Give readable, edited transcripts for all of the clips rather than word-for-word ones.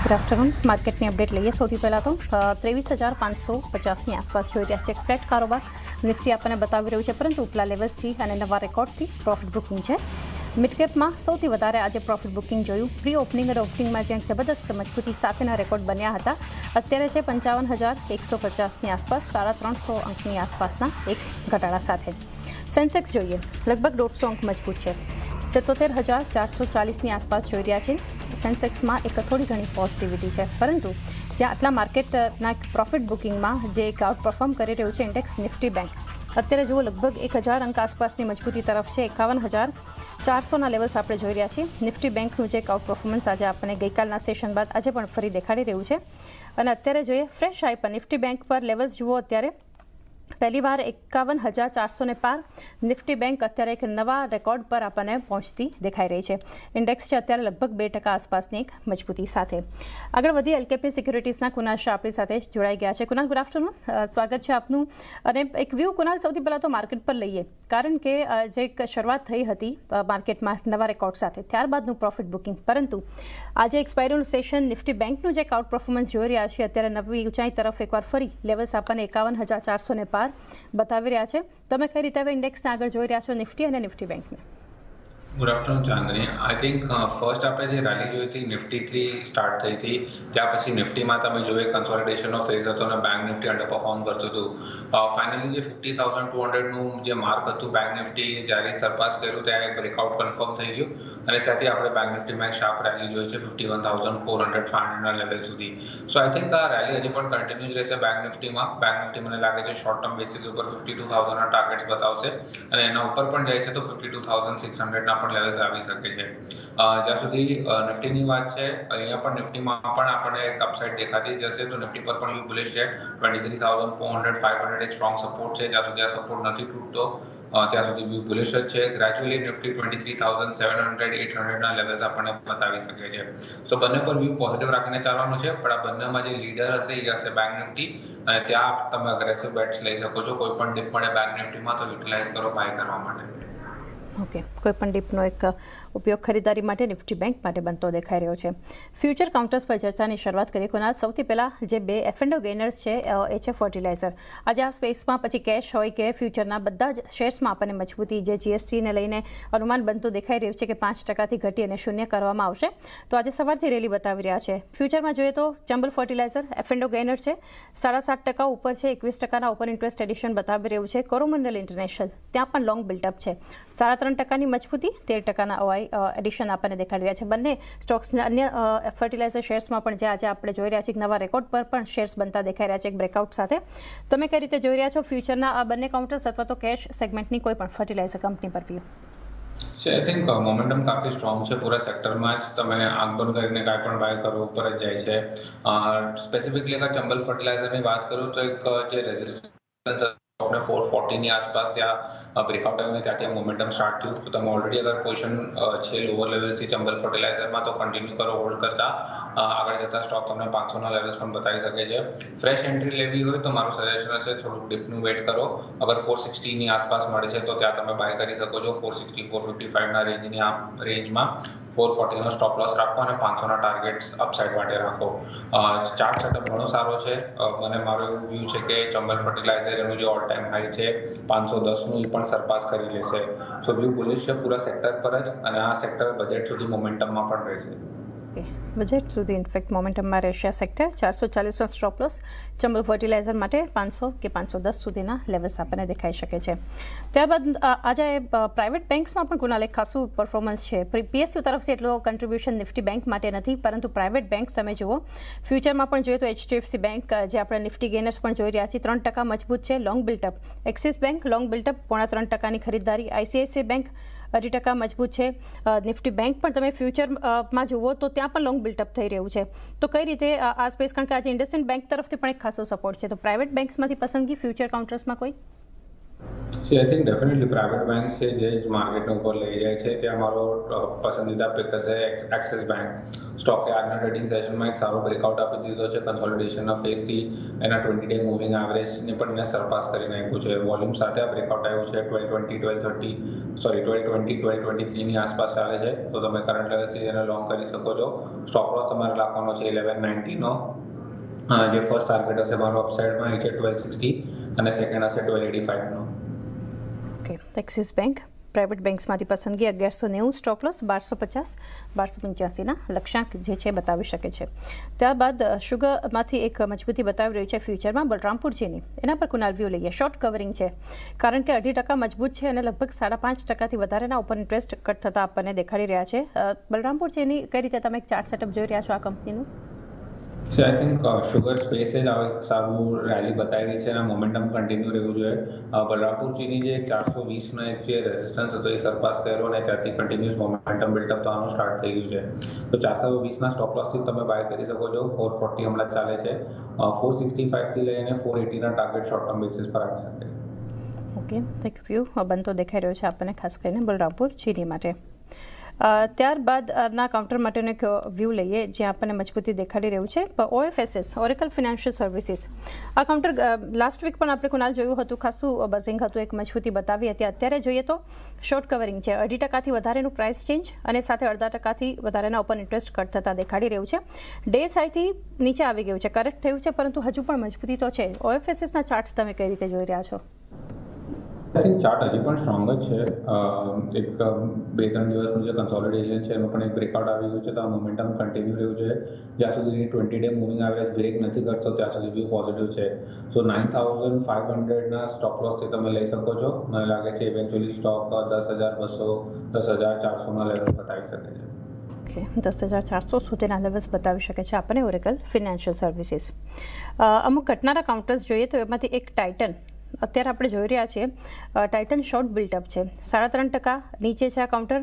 Good afternoon. માર્કેટની update લઈએ. સૌથી પહેલાં તો 23,550ની આસપાસ જોઈ રહ્યા છે ફ્લેટ કારોબાર. નિફ્ટી આપણને બતાવી રહ્યું છે, પરંતુ ઉપલા લેવલ્સથી અને નવા રેકોર્ડથી પ્રોફિટ બુકિંગ છે. મિડકેપમાં સૌથી વધારે આજે પ્રોફિટ બુકિંગ જોયું. પ્રી ઓપનિંગ અને ઓપનિંગમાં જ્યાં જબરદસ્ત મજબૂતી સાથેના રેકોર્ડ બન્યા હતા, અત્યારે છે 55,150ની આસપાસ, 350 અંકની આસપાસના એક ઘટાડા સાથે. સેન્સેક્સ જોઈએ, લગભગ 150 અંક મજબૂત છે. 77,440ની આસપાસ જોઈ રહ્યા છે. સેન્સેક્સમાં એક થોડી ઘણી પોઝિટિવિટી છે, પરંતુ જ્યાં આટલા માર્કેટના પ્રોફિટ બુકિંગમાં જે એક આઉટ પરફોર્મ કરી રહ્યું છે ઇન્ડેક્સ નિફ્ટી બેંક, અત્યારે જુઓ લગભગ 1,000 અંક આસપાસની મજબૂતી તરફ છે. 51,400ના લેવલ્સ આપણે જોઈ રહ્યા છીએ. નિફ્ટી બેંકનું જે એક આઉટ પરફોર્મન્સ આજે આપણને ગઈકાલના સેશન બાદ આજે પણ ફરી દેખાડી રહ્યું છે. અને અત્યારે જોઈએ ફ્રેશ હાઈ પર નિફ્ટી બેંક પર લેવલ્સ જુઓ, અત્યારે પહેલીવાર 51,400ને પાર. નિફ્ટી બેંક અત્યારે એક નવા રેકોર્ડ પર આપણને પહોંચતી દેખાઈ રહી છે. ઇન્ડેક્સ છે અત્યારે લગભગ 2% આસપાસની એક મજબૂતી સાથે. આગળ વધી એલકેપી સિક્યુરિટીઝના કુનાલ શાહ આપણી સાથે જોડાઈ ગયા છે. કુનાલ, ગુડ આફ્ટરનૂન, સ્વાગત છે આપનું. અને એક વ્યૂ કુનાલ સૌથી પહેલાં તો માર્કેટ પર લઈએ, કારણ કે જે એક શરૂઆત થઈ હતી માર્કેટમાં નવા રેકોર્ડ સાથે, ત્યારબાદનું પ્રોફિટ બુકિંગ, પરંતુ આજે એક્સપાયરીનું સેશન નિફ્ટી બેંકનું જે આઉટ પરફોર્મન્સ જોઈ રહ્યા છે, અત્યારે નવી ઊંચાઈ તરફ એકવાર ફરી લેવલ્સ આપણને 51,400ને પાર બતાવી રહ્યા છે. તમે કઈ રીતે હવે ઇન્ડેક્સને આગળ જોઈ રહ્યા છો, નિફ્ટી અને નિફ્ટી બેંકને? Good afternoon Chandni. I think first આપણે જે રેલી જોઈ હતી નિફ્ટી 3 સ્ટાર્ટ થઈ હતી, ત્યાં પછી નિફ્ટીમાં તમે જોઈએ કન્સોલિડેશનનો ફેઝ હતો અને બેંક નિફ્ટી અંડર પરફોર્મ કરતું હતું. ફાઇનલી જે 50,200નું જે માર્ક હતું બેંક નિફ્ટી જ્યારે સરપાસ કર્યું, ત્યાં એક બ્રેકઆઉટ કન્ફર્મ થઈ ગયું અને ત્યાંથી આપણે બેંક નિફ્ટીમાં એક શાર્પ રેલી જોઈ છે 51,400-500ના લેવલ સુધી. સો આઈ થિંક આ રેલી હજી પણ કન્ટિન્યુ રહેશે બેંક નિફ્ટીમાં. બેંક નિફ્ટી મને લાગે છે શોર્ટ ટર્મ બેસિસ ઉપર 52,000ના ટાર્ગેટ્સ બતાવશે અને એના ઉપર પણ જાય છે તો 52,600ના લેવલ્સ આવી શકે છે. જ્યાં સુધી નિફ્ટીની વાત છે, અહીંયા પણ નિફ્ટીમાં પણ આપણને એક અપસાઇડ દેખાતી જશે, તો નિફ્ટી પર પણ બુલિશ છે. 23,400-500 એક સ્ટ્રોંગ સપોર્ટ છે. જ્યાં સુધી આ સપોર્ટ નથી તૂટતો ત્યાં સુધી બી બુલિશ જ છે. ગ્રેજ્યુઅલી નિફ્ટી 23,700-800ના લેવલ્સ આપણને બતાવી શકે છે. સો બંને પર વ્યૂ પોઝિટિવ રાખીને ચાલવાનું છે, પણ આ બંનેમાં જે લીડર હશે એ હશે બેંક નિફ્ટી, અને ત્યાં તમે અગ્રેસિવ બેટ્સ લઈ શકો છો. કોઈ પણ ડીપ મળે બેંક નિફ્ટીમાં તો યુટિલાઇઝ કરો બાય કરવા માટે. ઓકે, કોઈ પણ ડીપનો એક ઉપયોગ ખરીદારી માટે નિફ્ટી બેંક માટે બનતો દેખાઈ રહ્યો છે. ફ્યુચર કાઉન્ટર્સ પર ચર્ચાની શરૂઆત કરીએ. કોના સૌથી પહેલાં જે બે એફ&ઓ ગેનર્સ છે, એ છે ફર્ટિલાઇઝર. આજે આ સ્પેસમાં પછી કેશ હોય કે ફ્યુચરના બધા જ શેર્સમાં આપણને મજબૂતી, જે જીએસટીને લઈને અનુમાન બનતું દેખાઈ રહ્યું છે કે 5%થી ઘટી અને 0 કરવામાં આવશે, તો આજે સવારથી રેલી બતાવી રહ્યા છે. ફ્યુચરમાં જોઈએ તો ચંબલ ફર્ટિલાઇઝર એફ&ઓ ગેનર છે, 7.5% ઉપર છે, 21%ના ઓપન ઇન્ટરેસ્ટ એડિશન બતાવી રહ્યું છે. કોરોમંડલ ઇન્ટરનેશનલ, ત્યાં પણ લોંગ બિલ્ટઅપ છે, 3% મજબૂતી, 13%ના ઓઆઈ એડિશન આપણને દેખાડી રહ્યા છે. બંને સ્ટોક્સ અન્ય ફર્ટિલાઇઝર શેર્સમાં પણ જે આજે આપણે જોઈ રહ્યા છીએ નવા રેકોર્ડ પર પણ શેર્સ બનતા દેખાઈ રહ્યા છે એક બ્રેકઆઉટ સાથે. તમે કઈ રીતે જોઈ રહ્યા છો ફ્યુચરના આ બંને કાઉન્ટર્સ અથવા તો કેશ સેગમેન્ટની કોઈ પણ ફર્ટિલાઇઝર કંપની પર બી? આઈ થિંક મોમેન્ટમ કાફી સ્ટ્રોંગ છે પૂરા સેક્ટરમાં જ. તમે આંખ બંધ કરીને કાંઈ પણ બાય કરો ઉપર જ જાય છે. સ્પેસિફિકલી અગર ચંબલ ફર્ટિલાઇઝરની વાત કરું તો એક જે રેઝિસ્ટન્સ આપણે 440ની આસપાસ ત્યાં બ્રેકઆઉટ આવ્યું, ત્યાંથી મોમેન્ટમ સ્ટાર્ટ થયું. તો તમે ઓલરેડી અગર પોઝિશન છે લોઅર લેવલથી ચંબલ ફર્ટિલાઇઝરમાં, તો કન્ટિન્યુ કરો હોલ્ડ કરતા. આગળ જતા સ્ટોક તમને 500ના લેવલ્સ પણ બતાવી શકે છે. ફ્રેશ એન્ટ્રી લેવી હોય તો મારું સજેશન હશે થોડુંક ડીપનું વેટ કરો. અગર 460ની આસપાસ મળે છે તો ત્યાં તમે બાય કરી શકો છો. 460-455ના રેન્જમાં 440નો સ્ટોપ લોસ રાખો અને 500ના ટાર્ગેટ્સ અપસાઇડ માટે રાખો. ચાર્ટ સેટઅપ ઘણો સારો છે. મને મારો એવું વ્યૂ છે કે ચંબલ ફર્ટિલાઇઝર એનું જે ઓલ ટાઈમ હાઈ છે 510નું એ પણ સરપાસ કરી લેશે. સો વ્યૂ બુલિશ છે પૂરા સેક્ટર પર જ, અને આ સેક્ટર બજેટ સુધી મોમેન્ટમમાં પણ રહેશે. બજેટ સુધી ઇનફેક્ટ મોમેન્ટમમાં રહેશે આ સેક્ટર. 440નો સ્ટોપ લોસ ચંબલ ફર્ટિલાઇઝર માટે 500 કે 510 સુધીના લેવલ્સ આપણને દેખાઈ શકે છે. ત્યારબાદ આજે પ્રાઇવેટ બેંક્સમાં પણ કુનાલ એક ખાસું પરફોર્મન્સ છે. પીએસયુ તરફથી એટલો કન્ટ્રીબ્યુશન નિફ્ટી બેંક માટે નથી, પરંતુ પ્રાઇવેટ બેંક તમે જુઓ ફ્યુચરમાં પણ જોઈએ તો એચડીએફસી બેંક, જે આપણે નિફ્ટી ગેનર્સ પણ જોઈ રહ્યા છીએ, 3% મજબૂત છે, long built up. Axis bank long built up 3.25%ની ખરીદદારી. આઈસીઆઈસીઆઈ બેંક 2% મજબૂત છે. નિફ્ટી બેંક પણ તમે ફ્યુચરમાં જુઓ તો ત્યાં પણ લોંગ બિલ્ટઅપ થઈ રહ્યું છે. તો કઈ રીતે આ સ્પેસ, કારણ કે આજે ઇન્ડસઇન્ડ બેંક તરફથી પણ એક ખાસો સપોર્ટ છે, તો પ્રાઇવેટ બેંક્સમાંથી પસંદગી ફ્યુચર કાઉન્ટર્સમાં કોઈ? C I think definitely private bank છે જે માર્કેટને ઉપર લઈ જાય છે ત્યાં મારો પસંદીદા પિક હશે એક્સિસ બેંક. સ્ટોકે આજના ટ્રેડિંગ સેશનમાં એક સારો બ્રેકઆઉટ આપી દીધો છે કન્સોલિડેશનના ફેઝથી એના 20-day મૂવિંગ એવરેજને પણ એને સરપાસ કરી નાખ્યું છે. વોલ્યુમ સાથે આ બ્રેકઆઉટ આવ્યું છે 1220-1223ની આસપાસ ચાલે છે તો તમે કરંટ લેવલથી એને લોંગ કરી શકો છો. સ્ટોપ લોસ તમારે રાખવાનો છે 1190નો. જે ફર્સ્ટ ટાર્ગેટ હશે મારો અપસાઇડમાં એ છે 1260 અને સેકન્ડ હશે 1285નો. ઓકે, એક્સિસ બેંક પ્રાઇવેટ બેંક્સમાંથી પસંદગી 1190, સ્ટોપ લોસ 1250-1285ના લક્ષ્યાંક જે છે બતાવી શકે છે. ત્યારબાદ શુગરમાંથી એક મજબૂતી બતાવી રહ્યું છે ફ્યુચરમાં બલરામપુર ચીની. એના પર કુનાલ વ્યૂ લઈએ. શોર્ટ કવરિંગ છે કારણ કે 2.5% મજબૂત છે અને લગભગ 5.5%થી વધારેના ઓપન ઇન્ટરેસ્ટ કટ થતા આપણને દેખાડી રહ્યા છે. બલરામપુર ચીની કઈ રીતે તમે એક ચાર્ટ સેટઅપ જોઈ રહ્યા છો આ કંપનીનું? સો આઈ થિંક શુગર સ્પેસે જ એક સારું રેલી બતાવી રહી છે અને મોમેન્ટમ કન્ટિન્યુ રહેવું જોઈએ. બલરામપુર ચીની જે 420નો એક જે રેઝિસ્ટન્સ હતો એ સરપાસ કર્યો અને ત્યાંથી કન્ટિન્યુઅસ મોમેન્ટમ બિલ્ડઅપ થવાનું સ્ટાર્ટ થઈ ગયું છે. તો 420ના સ્ટોપ લોસથી તમે બાય કરી શકો છો. 440 હમણાં ચાલે છે. 465થી લઈને 480ના ટાર્ગેટ શોર્ટ ટર્મ બેસિસ પર આવી શકે. ઓકે, એક વ્યૂ બનતો દેખાઈ રહ્યો છે આપણને ખાસ કરીને બલરામપુર ચીની માટે. ત્યારબાદ ના કાઉન્ટર માટેનો એક વ્યૂ લઈએ જે આપણને મજબૂતી દેખાડી રહ્યું છે. OFSS Oracle financial services. આ કાઉન્ટર લાસ્ટ વીક પણ આપણે કુનાલ જોયું હતું, ખાસું બઝિંગ હતું, એક મજબૂતી બતાવી હતી. અત્યારે જોઈએ તો શોર્ટ કવરિંગ છે. 2.5%થી વધારેનું પ્રાઇસ ચેન્જ અને સાથે 0.5%થી વધારેના ઓપન ઇન્ટરેસ્ટ કટ થતાં દેખાડી રહ્યું છે. ડે સાઈથી નીચે આવી ગયું છે, કરેક્ટ થયું છે, પરંતુ હજુ પણ મજબૂતી તો છે. OFSSના ચાર્ટ્સ તમે કઈ રીતે જોઈ રહ્યા છો? આઈ થિંક ચાર્ટ હજી પણ સ્ટ્રોંગ જ છે. એક 2-3 દિવસનું જે કન્સોલિડેશન છે એનું પણ એક બ્રેકઆઉટ આવી ગયું છે તો આ મોમેન્ટમ કન્ટિન્યુ રહ્યું છે. જ્યાં સુધી 20-day મૂવિંગ એવરેજ બ્રેક નથી કરતો ત્યાં સુધી વ્યૂ પોઝિટિવ છે. સો 9,500ના સ્ટોપ લોસથી તમે લઈ શકો છો. મને લાગે છે ઇવેન્ચ્યુઅલી સ્ટોક 10,200 10,400ના લેવલ બતાવી શકે છે. ઓકે, 10,400 સુધીના લેવલ્સ બતાવી શકે છે આપણને ઓરેકલ ફિનાન્શિયલ સર્વિસીસ. અમુક ઘટનારા કાઉન્ટર્સ જોઈએ તો એમાંથી એક ટાઇટન અત્યારે આપણે જોઈ રહ્યા છીએ. ટાઇટન શોર્ટ બિલ્ટઅપ છે, 3.5% નીચે છે આ કાઉન્ટર.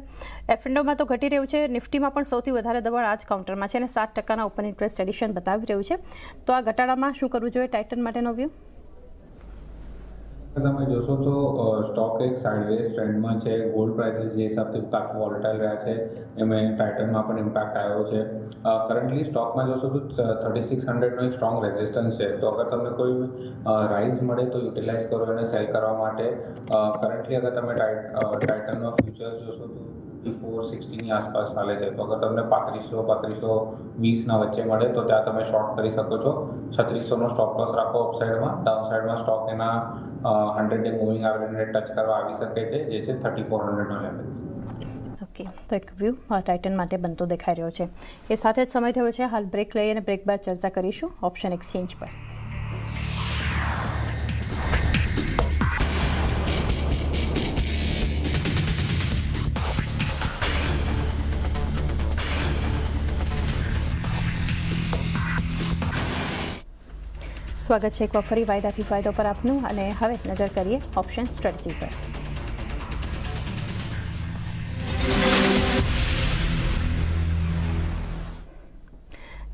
F&Oમાં તો ઘટી રહ્યું છે. નિફ્ટીમાં પણ સૌથી વધારે દબાણ આ જ કાઉન્ટરમાં છે અને 7%ના ઓપન ઇન્ટરેસ્ટ એડિશન બતાવી રહ્યું છે. તો આ ઘટાડામાં શું કરવું જોઈએ ટાઇટન માટેનો વ્યૂ? તમે જોશો તો સ્ટોક એક સાઇડવેઝ ટ્રેન્ડમાં છે. ગોલ્ડ પ્રાઇસીસ જે હિસાબથી કાફી વોલેટાઇલ રહ્યા છે એમાં ટાઇટનમાં પણ ઇમ્પેક્ટ આવ્યો છે. કરન્ટલી સ્ટોકમાં જોશો તો 3,600નો એક સ્ટ્રોંગ રેઝિસ્ટન્સ છે. તો અગર તમને કોઈ રાઇઝ મળે તો યુટિલાઇઝ કરો એને સેલ કરવા માટે. કરન્ટલી અગર તમે ટાઇટનનો ફ્યુચર્સ જોશો તો 460ની આસપાસ ચાલે છે. તો અગર તમને 3500-3520ના વચ્ચે મળે તો ત્યાં તમે શોર્ટ કરી શકો છો. 3600નો સ્ટોપ લોસ રાખો અપસાઇડમાં. ડાઉનસાઇડમાં સ્ટોક એના 100-day મૂવિંગ એવરેજને ટચ કરવા આવી શકે છે જે છે 3,400નો લેવલ. ઓકે, તો એક વ્યૂ ટાઇટન માટે બનતો દેખાઈ રહ્યો છે. એ સાથે જ સમય થયો છે હાલ બ્રેક લઈ અને બ્રેક બાદ ચર્ચા કરીશું ઓપ્શન એક્સચેન્જ પર. સ્વાગત છે એકવાર ફરી વાયદાથી ફાયદો પર આપનું અને હવે નજર કરીએ ઓપ્શન સ્ટ્રેટેજી પર.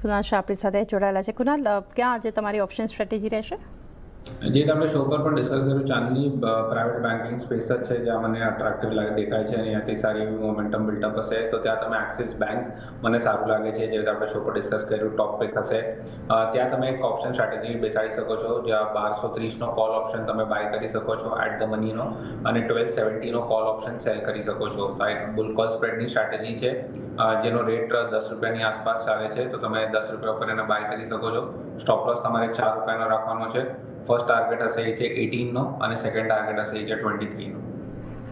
કુનાલ શાહ આપણી સાથે જોડાયેલા છે. કુનાલ, ક્યાં આજે તમારી ઓપ્શન સ્ટ્રેટેજી રહેશે? જે તમે શો પર પણ ડિસ્કસ કર્યું ચાંદની પ્રાઇવેટ બેન્કિંગ સ્પેસ જ છે જ્યાં મને અટ્રેક્ટિવ દેખાય છે અને ત્યાંથી સારી એવી મોમેન્ટમ બિલ્ડઅપ હશે. તો ત્યાં તમે એક્સિસ બેંક મને સારું લાગે છે જે આપણે શો પર ડિસ્કસ કર્યું ટોપ પિક હશે. ત્યાં તમે એક ઓપ્શન સ્ટ્રેટેજી બેસાડી શકો છો જ્યાં 1230નો કોલ ઓપ્શન તમે બાય કરી શકો છો એટ ધ મનીનો અને 1270નો કોલ ઓપ્શન સેલ કરી શકો છો. આ એક બુલ કોલ સ્પ્રેડની સ્ટ્રેટેજી છે જેનો રેટ 10 રૂપિયાની આસપાસ ચાલે છે. તો તમે 10 રૂપિયા ઉપર એને બાય કરી શકો છો. સ્ટોપ લોસ તમારે 4 રૂપિયાનો રાખવાનો છે. ફર્સ્ટ ટાર્ગેટ હશે એ છે 18નો અને સેકન્ડ ટાર્ગેટ હશે એ છે 23નો.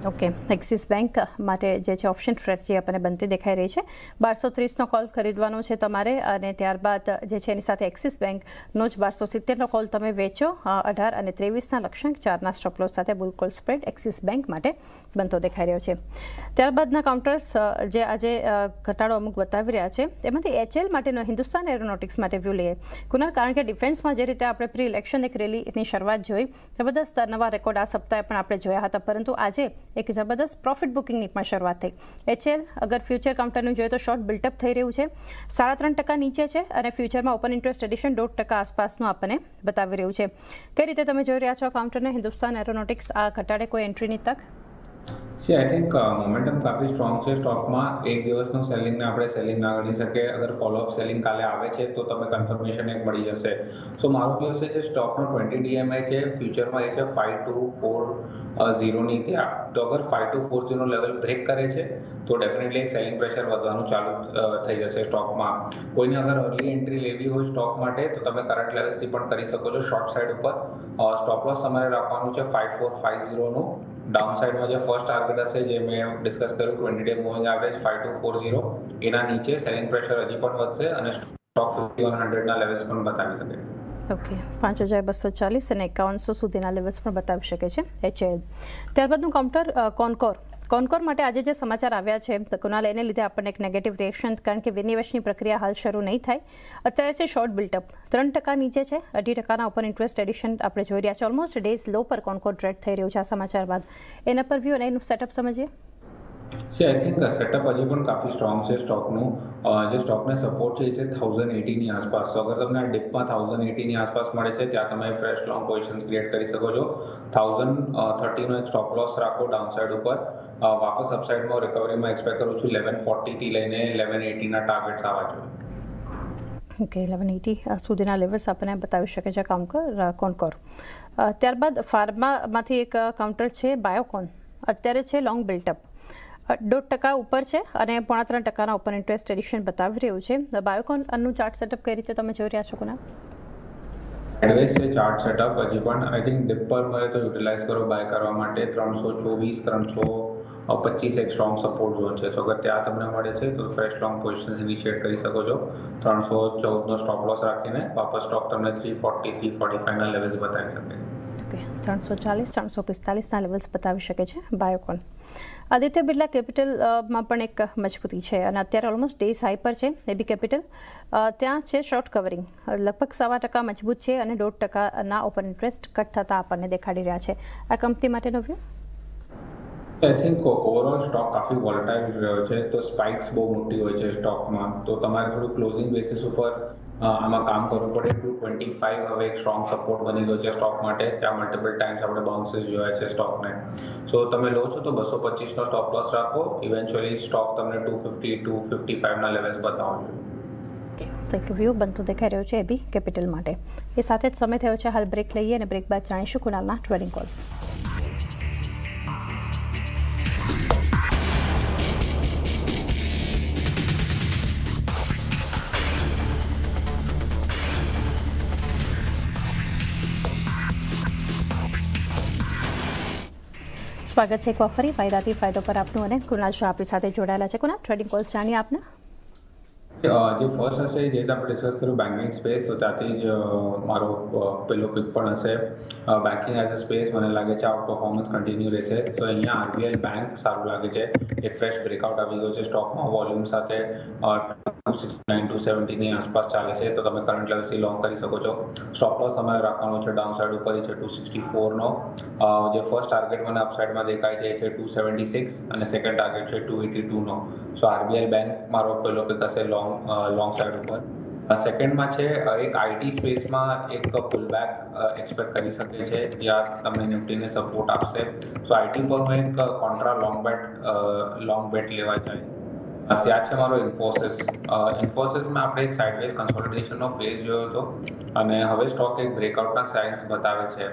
ઓકે, એક્સિસ બેંક માટે જે છે ઓપ્શન સ્ટ્રેટેજી આપણને બનતી દેખાઈ રહી છે. 1230નો કોલ ખરીદવાનો છે તમારે અને ત્યારબાદ જે છે એની સાથે એક્સિસ બેંકનો જ 1270નો કોલ તમે વેચો. 18 અને 23ના લક્ષ્યાંક 4ના સ્ટોપ લોસ સાથે બુલ કોલ સ્પ્રેડ એક્સિસ બેંક માટે બનતો દેખાઈ રહ્યો છે. ત્યારબાદના કાઉન્ટર્સ જે આજે ઘટાડો અમુક બતાવી રહ્યા છે એમાંથી HL માટેનો હિન્દુસ્તાન એરોનોટિક્સ માટે વ્યૂ લઈએ. કુનાલ, કારણ કે ડિફેન્સમાં જે રીતે આપણે પ્રી ઇલેક્શન એક રેલીની શરૂઆત જોઈ, જબરદસ્ત નવા રેકોર્ડ આ સપ્તાહે પણ આપણે જોયા હતા, પરંતુ આજે એક જબરદસ્ત પ્રોફિટ બુકિંગની પણ શરૂઆત થઈ. HL અગર ફ્યુચર કાઉન્ટરનું જોઈએ તો શોર્ટ બિલ્ટઅપ થઈ રહ્યું છે, 3.5% નીચે છે અને ફ્યુચરમાં ઓપન ઇન્ટરેસ્ટ એડિશન 1.5% આસપાસનું આપણને બતાવી રહ્યું છે. કઈ રીતે તમે જોઈ રહ્યા છો કાઉન્ટરને? હિન્દુસ્તાન એરોનોટિક્સ આ ઘટાડે કોઈ એન્ટ્રીની તક? આઈ થિંક મોમેન્ટમ કાફી સ્ટ્રોંગ છે સ્ટોકમાં. એક દિવસનું સેલિંગને આપણે સેલિંગ ના ગણી શકીએ. અગર ફોલોઅપ સેલિંગ કાલે આવે છે તો તમે કન્ફર્મેશન એક મળી જશે. સો મારું વ્યૂ છે જે સ્ટોકનો 20 DMI છે ફ્યુચરમાં એ છે 5240 ની ત્યાં. તો અગર 5240 લેવલ બ્રેક કરે છે તો ડેફિનેટલી એક સેલિંગ પ્રેશર વધવાનું ચાલુ થઈ જશે સ્ટોકમાં. કોઈને અગર અર્લી એન્ટ્રી લેવી હોય સ્ટોક માટે તો તમે કરંટ લેવલ્સથી પણ કરી શકો છો શોર્ટ સાઇડ ઉપર. સ્ટોપ લોસ તમારે રાખવાનું છે 5450 નું. ડાઉન સાઇડમાં જે ફર્સ્ટ ટાર્ગેટ હશે જે મેં ડિસ્કસ કર્યું 20 ડે મૂવિંગ એવરેજ 5240, એના નીચે સેલિંગ પ્રેશર હજી પણ વધશે અને સ્ટોક 5100 ના લેવલ્સ પણ બતાવી શકે. ઓકે, 5240 અને 5100 સુધીના લેવલ્સ પણ બતાવી શકે છે HL. ત્યારબાદનું કાઉન્ટર કોનકોર માટે આજે જે સમાચાર આવ્યા છે તકોના લઈને લીધે આપણને એક નેગેટિવ રિએક્શન, કારણ કે વિનિવેશની પ્રક્રિયા હાલ શરૂ નહીં થાય. અત્યારે છે શોર્ટ બિલ્ટઅપ 3% નીચે છે, 2.5% ઓપન ઇન્ટરેસ્ટ એડિશન આપણે જોઈ રહ્યા છે. ઓલમોસ્ટ ડેઝ લો પર કોનકોર ટ્રેડ થઈ રહ્યું છે આ સમાચાર બાદ. એના પર વ્યૂ અને એનું સેટઅપ સમજીએ. આઈ થિંક સેટઅપ હજી પણ કાફી સ્ટ્રોંગ છે સ્ટોકનું. જે સ્ટોકને સપોર્ટ છે એ છે 1080 ની આસપાસ. તો અગર તમને આ ડિપમાં 1080 ની આસપાસ મળે છે ત્યાં તમે ફ્રેશ લોંગ પોઝિશન્સ ક્રિએટ કરી શકો છો. 1030 નો એક સ્ટોપ લોસ રાખો ડાઉન સાઇડ ઉપર. વાપસ અપસાઇડમાં રિકવરીમાં એક્સપેક્ટ કરું છું 1140 થી લઈને 1180 ના ટાર્ગેટ્સ આવવા જોઈએ. ઓકે, 1180 સુધીના લેવલ્સ આપણને બતાવી શકે છે કોનકોર. ત્યારબાદ ફાર્મામાંથી એક કાઉન્ટર છે બાયોકોન. અત્યારે છે લોંગ બિલ્ટઅપ 1.5% ઉપર છે અને 3.5% ઓપન ઇન્ટરેસ્ટ એડિશન બતાવી રહ્યું છે. બાયોકોનનું ચાર્ટ સેટઅપ કઈ રીતે તમે જોઈ રહ્યા છો કોના? એડવાઇસ છે ચાર્ટ સેટઅપ હજી પણ. આઈ થિંક ડિપ પર મળે તો યુટિલાઇઝ કરો બાય કરવા માટે. 324 325 એક સ્ટ્રોંગ સપોર્ટ ઝોન છે. તો અગર ત્યાં તમને મળે છે તો ફ્રેશ લોંગ પોઝિશન ઇનિશિએટ કરી શકો છો. 314 નો સ્ટોપ લોસ રાખીને વાપસ સ્ટોક તમને 340 345 ના લેવલ્સ બતાવી શકે. ઓકે, 340 345 ના લેવલ્સ બતાવી શકે છે બાયોકોન. આદિત્ય બિરલા કેપિટલમાં પણ એક મજબૂતી છે અને અત્યારે ઓલમોસ્ટ ડેઝ હાઈ પર છે. એબી કેપિટલ ત્યાં છે શોર્ટ કવરિંગ લગભગ 1.25% મજબૂત છે અને 1.5% ઓપન ઇન્ટરેસ્ટ કટ થતા આપણને દેખાડી રહ્યા છે. આ કંપની માટેનો view? I think overall stock કાફી વોલેટાઇલ રહ્યો છે. તો સ્પાઇક્સ બહુ મોટી હોય છે સ્ટોકમાં. તો તમારે થોડું ક્લોઝિંગ બેસિસ ઉપર આમાં કામ કરવું પડે. 225 હવે એક સ્ટ્રોંગ સપોર્ટ બની ગયો છે સ્ટોક માટે. ત્યાં મલ્ટિપલ ટાઈમ્સ આપણે બાઉન્સીસ જોયા છે સ્ટોકને. સો તમે લો છો તો 225 નો સ્ટોપ લોસ રાખો. ઇવેન્ચ્યુઅલી સ્ટોક તમને 250 255 ના લેવલ્સ બતાવવા જોઈએ. ઓકે, વ્યૂ બનતું દેખાઈ રહ્યું છે એબી કેપિટલ માટે. એ સાથે જ સમય થયો છે હાલ બ્રેક લઈએ અને બ્રેક બાદ જાણીશું કુનાલના ટ્રેડિંગ કોલ્સ. સ્વાગત છે એક વાર ફરી ફાયદાથી ફાયદો પર આપનું અને કુનાલ શાહ આપણી સાથે જોડાયેલા છે. કુનાલ, ટ્રેડિંગ કોલ્સ જાણીએ આપને. જે ફર્સ્ટ હશે જે આપણે ડિસ્કસ કર્યું બેન્કિંગ સ્પેસ, તો ત્યાંથી જ મારો પેલો પિક પણ હશે. બેન્કિંગ એઝ અ સ્પેસ મને લાગે છે આઉટ પરફોર્મન્સ કન્ટિન્યુ રહેશે. તો અહીંયા RBL બેંક સારું લાગે છે. એક ફ્રેશ બ્રેકઆઉટ આવી ગયો છે સ્ટોકમાં વોલ્યુમ સાથે. 269 270 ની આસપાસ ચાલે છે. તો તમે કરંટ લેવલથી લોંગ કરી શકો છો. સ્ટોપ લોસ તમારે રાખવાનો છે ડાઉન સાઇડ ઉપર છે 264 નો. જે ફર્સ્ટ ટાર્ગેટ મને અપસાઇડમાં દેખાય છે એ છે 276 અને સેકન્ડ ટાર્ગેટ છે 282 નો. સો RBL બેંક મારો પેલો પિક હશે લોંગ સાઇડ ઉપર. સેકન્ડમાં છે એક આઈટી સ્પેસમાં એક પુલબેક એક્સપેક્ટ કરી શકે છે જ્યાં તમને નિફ્ટીને સપોર્ટ આપશે. સો આઈટી પર હું એક કોન્ટ્રા લોંગ બેટ લેવા જાય. ત્યાં છે મારો ઇન્ફોસિસમાં આપણે એક સાઇડવેઝ કન્સોલિડેશનનો ફેઝ જોયો હતો અને હવે સ્ટોક એક બ્રેકઆઉટના સાઇન્સ બતાવે છે.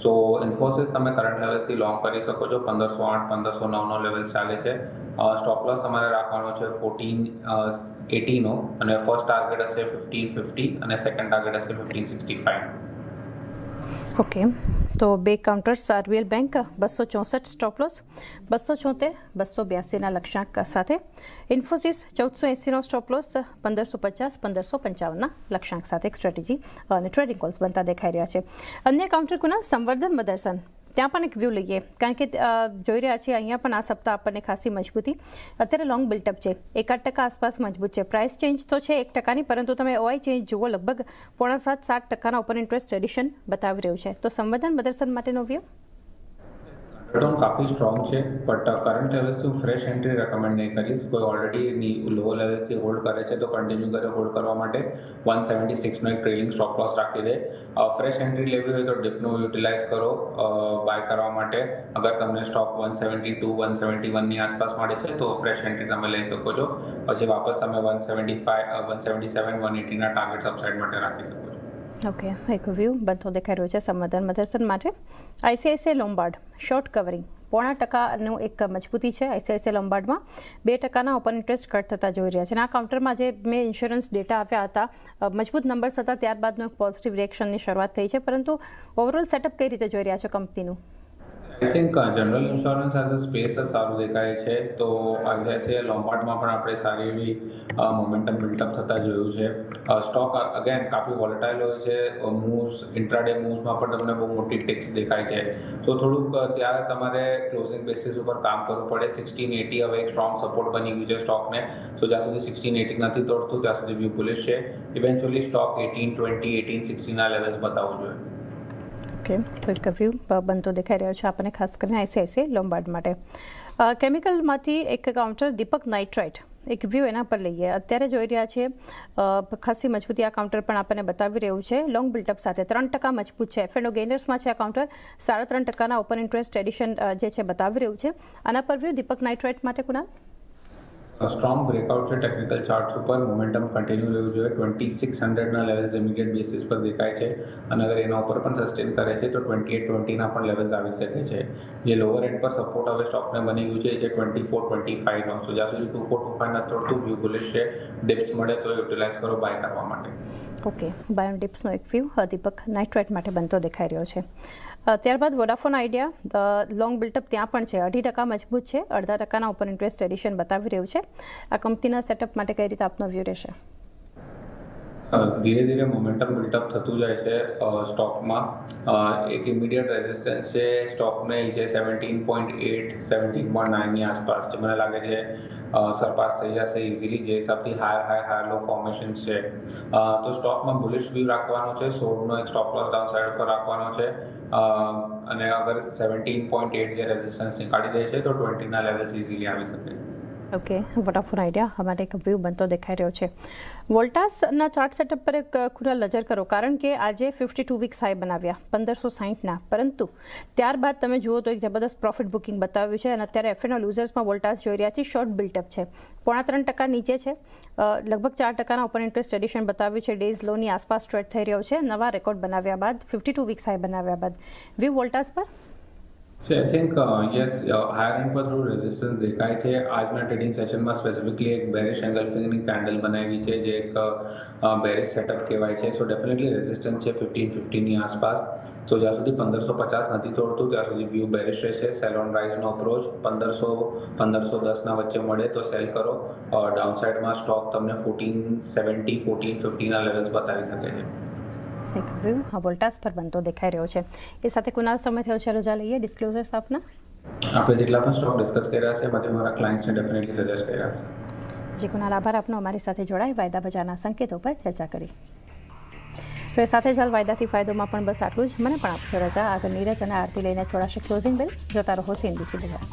સો ઇન્ફોસિસ તમે કરંટ લેવલ્સથી લોંગ કરી શકો છો. 1508 1509 નો લેવલ ચાલે છે. સ્ટોપ લોસ તમારે રાખવાનો છે 1480 નો અને ફર્સ્ટ ટાર્ગેટ હશે 1550 અને સેકન્ડ ટાર્ગેટ હશે 1565. ઓકે, તો બે counters RBL bank 264 stop loss, 274 282ના લક્ષ્યાંક સાથે. ઇન્ફોસિસ 1480નો સ્ટોપ લોસ, 1550 1555ના લક્ષ્યાંક સાથે એક સ્ટ્રેટેજી અને ટ્રેડિંગ કોલ્સ બનતા દેખાઈ રહ્યા છે. અન્ય કાઉન્ટર કુના સંવર્ધન મદરસન, ત્યાં પણ એક વ્યૂ લઈએ કારણ કે જોઈ રહ્યા છીએ અહીંયા પણ આ સપ્તાહ આપણને ખાસી મજબૂતી. અત્યારે લોંગ બિલ્ટઅપ છે, 1.5% આસપાસ મજબૂત છે. પ્રાઇસ ચેન્જ તો છે 1%ની, પરંતુ તમે OI ચેન્જ જુઓ લગભગ 6.5-7% ઓપન ઇન્ટરેસ્ટ એડિશન બતાવી રહ્યું છે. તો સંવર્ધન મદરસન માટેનો વ્યૂ? પેટ્રોલ કાફી સ્ટ્રોંગ છે બટ કરંટ લેવલ્સથી હું ફ્રેશ એન્ટ્રી રેકમેન્ડ નહીં કરીશ. કોઈ ઓલરેડી લો લેવલ્સથી હોલ્ડ કરે છે તો કન્ટિન્યુ કરે હોલ્ડ કરવા માટે 176નો એક ટ્રેલિંગ સ્ટોપ લોસ રાખી દે. ફ્રેશ એન્ટ્રી લેવી હોય તો ડિપનો યુટિલાઇઝ કરો બાય કરવા માટે. અગર તમને સ્ટોક 172 171ની આસપાસ મળે છે તો ફ્રેશ એન્ટ્રી તમે લઈ શકો છો. પછી વાપસ તમે 175 177 180ના ટાર્ગેટ અપસાઇડ માટે રાખી શકો છો. ઓકે, એક વ્યૂ બનતો દેખાઈ રહ્યો છે સંવેદન મધરસન માટે. આઈસીઆઈસીઆઈ લોમ્બાર્ડ શોર્ટ કવરિંગ 0.5%નું એક મજબૂતી છે આઈસીઆઈસીઆઈ લોમ્બાર્ડમાં. 2%ના ઓપન ઇન્ટરેસ્ટ કટ થતા જોઈ રહ્યા છે. અને આ કાઉન્ટરમાં જે મેં ઇન્સ્યોરન્સ ડેટા આપ્યા હતા મજબૂત નંબર્સ હતા, ત્યારબાદનો એક પોઝિટિવ રિએક્શનની શરૂઆત થઈ છે. પરંતુ ઓવરઓલ સેટઅપ કઈ રીતે જોઈ રહ્યા છે કંપનીનું? I think general insurance as a space જ સારું દેખાય છે. તો આઈસીઆઈસીઆઈ લોમ્બાર્ડમાં પણ આપણે સારી એવી મોમેન્ટમ બિલ્ટઅપ થતા જોયું છે. સ્ટોક અગેન કાફી વોલેટાઇલ હોય છે. મૂવ્સ ઇન્ટ્રાડે મૂવ્સમાં પણ તમને બહુ મોટી ટિક્સ દેખાય છે. તો થોડુંક ત્યારે તમારે ક્લોઝિંગ બેસિસ ઉપર કામ કરવું પડે. 1680 હવે એક સ્ટ્રોંગ સપોર્ટ બની ગયું છે સ્ટોકને. તો જ્યાં સુધી 1680 નથી તોડતું ત્યાં સુધી વ્યૂ બુલિશ છે. ઇવેન્ચ્યુઅલી સ્ટોક 1820 1860ના લેવલ્સ બતાવવું જોઈએ. ઓકે, તો એક વ્યૂ બનતો દેખાઈ રહ્યો છે આપણને ખાસ કરીને આઈસીઆઈસીઆઈ લોમ્બાર્ડ માટે. કેમિકલમાંથી એક કાઉન્ટર દીપક નાઇટ્રાઇટ એક વ્યૂ એના પર લઈએ. અત્યારે જોઈ રહ્યા છીએ ખાસી મજબૂતી આ કાઉન્ટર પણ આપણને બતાવી રહ્યું છે. લોંગ બિલ્ટઅપ સાથે 3% મજબૂત છે. એફએનઓ ગેઇનર્સમાં છે આ કાઉન્ટર. 3.5%ના ઓપન ઇન્ટરેસ્ટ એડિશન જે છે બતાવી રહ્યું છે. આના પર વ્યૂ દીપક નાઇટ્રાઇટ માટે કુણાલ? સ્ટ્રોંગ બ્રેકઆઉટ છે ટેકનિકલ ચાર્ટ્સ ઉપર. મોમેન્ટમ કન્ટિન્યુ રહેવું જોઈએ. 2600ના લેવલ્સ ઇમિડિયેટ બેસિસ પર દેખાય છે. અને અગર એના ઉપર પણ સસ્ટેન કરે છે તો 2820ના પણ લેવલ્સ આવી શકે છે. જે લોઅર એન્ડ પર સપોર્ટ હવે સ્ટોકને બની ગયું છે 2425નો. તો જ્યાં સુધી 2425 ના તોડતું વ્યૂ બુલિશ છે. ડિપ્સ મળે તો યુટિલાઇઝ કરો બાય કરવા માટે. ઓકે, બાય ઓન ડિપ્સનો એક વ્યૂ દીપક નાઇટ્રાઇટ માટે બનતો દેખાઈ રહ્યો છે. ત્યારબાદ વોડાફોન આઈડિયા લોંગ બિલ્ટઅપ ત્યાં પણ છે. 2.5% મજબૂત છે. 0.5%ના ઓપન ઇન્ટરેસ્ટ એડિશન બતાવી રહ્યું છે. આ કંપનીના સેટઅપ માટે કઈ રીતે આપનો વ્યૂ રહેશે? ધીરે ધીરે મોમેન્ટમ બિલ્ટઅપ થતું જાય છે સ્ટોકમાં. એક ઇમિડિયેટ રેઝિસ્ટન્સ છે સ્ટોકને છે 17.8 17.9ની આસપાસ છે. મને લાગે છે સરપાસ થઈ જશે ઇઝીલી. જે હિસાબથી હાયર લો ફોર્મેશન છે તો સ્ટોકમાં બુલિશ વ્યૂ રાખવાનો છે. 16નો એક સ્ટોપ લોસ ડાઉન સાઇડ પર રાખવાનો છે. અને અગર 17.8 જે રેઝિસ્ટન્સ નીકાળી દે છે તો 20ના લેવલ્સ ઇઝીલી આવી શકે છે. ઓકે, વોડાફોન આઈડિયા અમારે એક વ્યૂ બનતો દેખાઈ રહ્યો છે. વોલ્ટાસના ચાર્ટ સેટઅપ પર એક ખુલ્લા નજર કરો, કારણ કે આજે 52 વીક્સ હાઈ બનાવ્યા 1560ના. પરંતુ ત્યારબાદ તમે જુઓ તો એક જબરદસ્ત પ્રોફિટ બુકિંગ બતાવ્યું છે. અને અત્યારે એફએનઓ લૂઝર્સમાં વોલ્ટાસ જોઈ રહ્યા છીએ શોર્ટ બિલ્ટઅપ છે. 3.5% નીચે છે. લગભગ 4%ના ઓપન ઇન્ટરેસ્ટ એડિશન બતાવ્યું છે. ડેઝ લોની આસપાસ ટ્રેડ થઈ રહ્યો છે નવા રેકોર્ડ બનાવ્યા બાદ, 52 વીક્સ હાઈ બનાવ્યા બાદ. વ્યૂ વોલ્ટાસ પર? So I think yes, higher and પર થોડું રેઝિસ્ટન્સ દેખાય છે. આજના ટ્રેડિંગ સેશનમાં સ્પેસિફિકલી એક બેરિશ એન્ગલ્ફિંગની કેન્ડલ બનાવી છે જે એક બેરિશ સેટઅપ કહેવાય છે. સો ડેફિનેટલી રેઝિસ્ટન્સ છે 1550ની આસપાસ. તો જ્યાં સુધી 1550 નથી તોડતું ત્યાં સુધી વ્યૂ બેરિશ રહેશે. સેલ ઓન રાઇઝનો અપ્રોચ 1500-1510ના વચ્ચે મળે તો સેલ કરો. ડાઉનસાઇડમાં સ્ટોક તમને 1470 1450ના લેવલ્સ બતાવી શકે છે. એક વ્યૂ વોલ્ટાસ પર બનતો દેખાઈ રહ્યો છે. એ સાથે કુનાલ સમય થયો છે રજા લઈએ. ડિસ્ક્લોઝર્સ આપના? આપણે જેટલા પણ સ્ટોક ડિસ્કસ કર્યા છે એમાંથી મારા ક્લાયન્ટ્સને ડેફિનેટલી સજેસ્ટ કર્યા છે. જી કુનાલ, આભાર આપનો અમારી સાથે જોડાઈ વાયદા બજારના સંકેતો પર ચર્ચા કરી. તો એ સાથે જ હાલ વાયદાથી ફાયદોમાં પણ બસ આટલું જ. મને પણ આપશો રજા. આગળ નીરજ અને આરતી લઈને જોડાશે ક્લોઝિંગ બેલ. જોતા રહો CNBC બજાર.